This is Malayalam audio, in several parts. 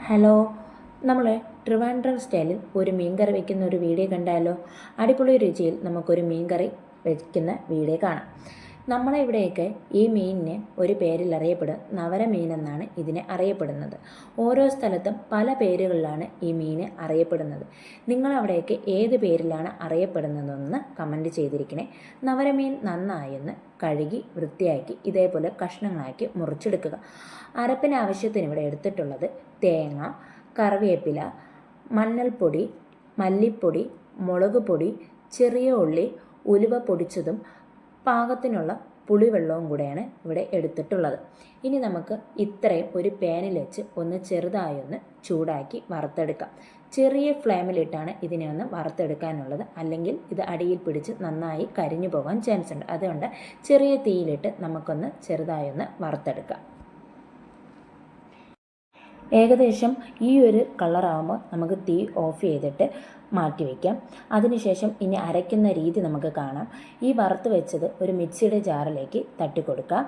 ഹലോ, നമ്മൾ ട്രിവാൻഡ്രം സ്റ്റൈലിൽ ഒരു മീൻ കറി വയ്ക്കുന്ന ഒരു വീഡിയോ കണ്ടാലോ? അടിപൊളി രുചിയിൽ നമുക്കൊരു മീൻ കറി വയ്ക്കുന്ന വീഡിയോ കാണാം. നമ്മളെ ഇവിടെയൊക്കെ ഈ മീനിന് ഒരു പേരിൽ അറിയപ്പെടും, നവരമീൻ എന്നാണ് ഇതിനെ അറിയപ്പെടുന്നത്. ഓരോ സ്ഥലത്തും പല പേരുകളിലാണ് ഈ മീന് അറിയപ്പെടുന്നത്. നിങ്ങളവിടെയൊക്കെ ഏത് പേരിലാണ് അറിയപ്പെടുന്നതെന്ന് കമൻറ്റ് ചെയ്തിരിക്കണേ. നവരമീൻ നന്നായൊന്ന് കഴുകി വൃത്തിയാക്കി ഇതേപോലെ കഷ്ണങ്ങളാക്കി മുറിച്ചെടുക്കുക. അരപ്പിന് ആവശ്യത്തിന് ഇവിടെ എടുത്തിട്ടുള്ളത് തേങ്ങ, കറിവേപ്പില, മഞ്ഞൾപ്പൊടി, മല്ലിപ്പൊടി, മുളക് പൊടി, ചെറിയ ഉള്ളി, ഉലുവ പൊടിച്ചതും പാകത്തിനുള്ള പുളിവെള്ളവും കൂടെയാണ് ഇവിടെ എടുത്തിട്ടുള്ളത്. ഇനി നമുക്ക് ഇത്രയും ഒരു പാനിൽ വെച്ച് ഒന്ന് ചെറുതായൊന്ന് ചൂടാക്കി വറുത്തെടുക്കാം. ചെറിയ ഫ്ലെയിമിലിട്ടാണ് ഇതിനെ ഒന്ന് വറുത്തെടുക്കാനുള്ളത്, അല്ലെങ്കിൽ ഇത് അടിയിൽ പിടിച്ച് നന്നായി കരിഞ്ഞു പോകാൻ ചാൻസ് ഉണ്ട്. അതുകൊണ്ട് ചെറിയ തീയിലിട്ട് നമുക്കൊന്ന് ചെറുതായൊന്ന് വറുത്തെടുക്കാം. ഏകദേശം ഈ ഒരു കളറാകുമ്പോൾ നമുക്ക് തീ ഓഫ് ചെയ്തിട്ട് മാറ്റി വയ്ക്കാം. അതിനുശേഷം ഇനി അരയ്ക്കുന്ന രീതി നമുക്ക് കാണാം. ഈ വറുത്ത് വെച്ചത് ഒരു മിക്സിയുടെ ജാറിലേക്ക് തട്ടിക്കൊടുക്കാം.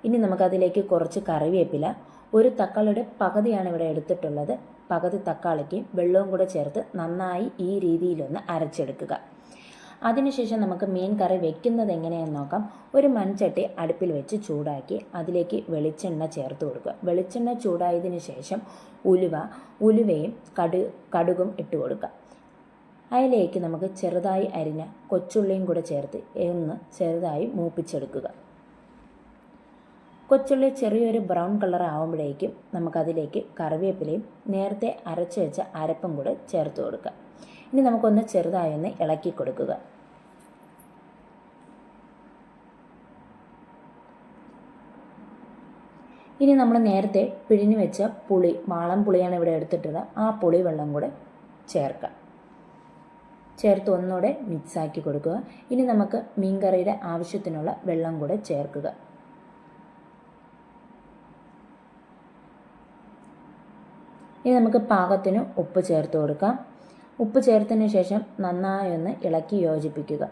ഇനി നമുക്കതിലേക്ക് കുറച്ച് കറിവേപ്പില, ഒരു തക്കാളിയുടെ പകുതിയാണ് ഇവിടെ എടുത്തിട്ടുള്ളത്, പകുതി തക്കാളിക്ക് വെള്ളവും കൂടെ ചേർത്ത് നന്നായി ഈ രീതിയിലൊന്ന് അരച്ചെടുക്കുക. അതിനുശേഷം നമുക്ക് മീൻ കറി വെക്കുന്നത് എങ്ങനെയെന്ന് നോക്കാം. ഒരു മൺചട്ടി അടുപ്പിൽ വെച്ച് ചൂടാക്കി അതിലേക്ക് വെളിച്ചെണ്ണ ചേർത്ത് കൊടുക്കുക. വെളിച്ചെണ്ണ ചൂടായതിനു ശേഷം ഉലുവയും കടുകും ഇട്ട് കൊടുക്കുക. അതിലേക്ക് നമുക്ക് ചെറുതായി അരിഞ്ഞ കൊച്ചുള്ളിയും കൂടെ ചേർത്ത് ഒന്ന് ചെറുതായി മൂപ്പിച്ചെടുക്കുക. കൊച്ചുള്ളി ചെറിയൊരു ബ്രൗൺ കളർ ആകുമ്പോഴേക്കും നമുക്കതിലേക്ക് കറിവേപ്പിലയും നേരത്തെ അരച്ചു വെച്ച അരപ്പും കൂടെ ചേർത്ത് കൊടുക്കുക. ഇനി നമുക്കൊന്ന് ചെറുതായി ഒന്ന് ഇളക്കി കൊടുക്കുക. ഇനി നമ്മൾ നേരത്തെ പിഴിഞ്ഞു വെച്ച പുളി, വാളം പുളിയാണ് ഇവിടെ എടുത്തിട്ടുള്ളത്, ആ പുളി വെള്ളം കൂടെ ചേർക്കാം. ചേർത്ത് ഒന്നുകൂടെ മിക്സാക്കി കൊടുക്കുക. ഇനി നമുക്ക് മീൻ കറിയുടെ ആവശ്യത്തിനുള്ള വെള്ളം കൂടെ ചേർക്കുക. ഇനി നമുക്ക് പാകത്തിന് ഉപ്പ് ചേർത്ത് കൊടുക്കാം. ഉപ്പ് ചേർത്തതിന് ശേഷം നന്നായി ഒന്ന് ഇളക്കി യോജിപ്പിക്കുക.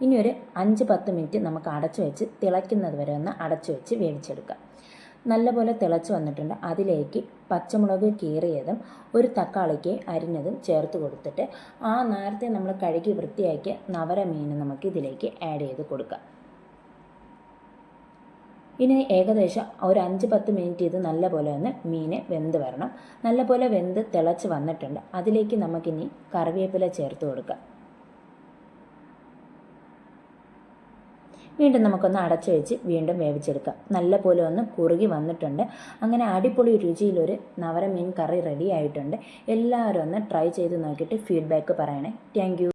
ഇനി ഒരു 5-10 മിനിറ്റ് നമുക്ക് അടച്ചു വെച്ച് തിളയ്ക്കുന്നത് വരെ ഒന്ന് അടച്ചു വെച്ച് വേവിച്ചെടുക്കാം. നല്ലപോലെ തിളച്ച് വന്നിട്ടുണ്ട്. അതിലേക്ക് പച്ചമുളക് കീറിയതും ഒരു തക്കാളിക്ക് അരിഞ്ഞതും ചേർത്ത് കൊടുത്തിട്ട് ആ നേരത്തെ നമ്മൾ കഴുകി വൃത്തിയാക്കിയ നവരമീൻ നമുക്ക് ഇതിലേക്ക് ആഡ് ചെയ്ത് കൊടുക്കാം. ഇനി ഏകദേശം ഒരു 5-10 മിനിറ്റ് ഇത് നല്ലപോലെ ഒന്ന് മീൻ വെന്ത് വരണം. നല്ലപോലെ വെന്ത് തിളച്ച് വന്നിട്ടുണ്ട്. അതിലേക്ക് നമുക്കിനി കറിവേപ്പില ചേർത്ത് കൊടുക്കാം. വീണ്ടും നമുക്കൊന്ന് അടച്ചു വെച്ച് വീണ്ടും വേവിച്ചെടുക്കാം. നല്ലപോലെ ഒന്ന് കുറുകി വന്നിട്ടുണ്ട്. അങ്ങനെ അടിപൊളി രുചിയിലൊരു നവരമീൻ കറി റെഡി ആയിട്ടുണ്ട്. എല്ലാവരും ഒന്ന് ട്രൈ ചെയ്ത് നോക്കിയിട്ട് ഫീഡ്ബാക്ക് പറയണേ. Thank you.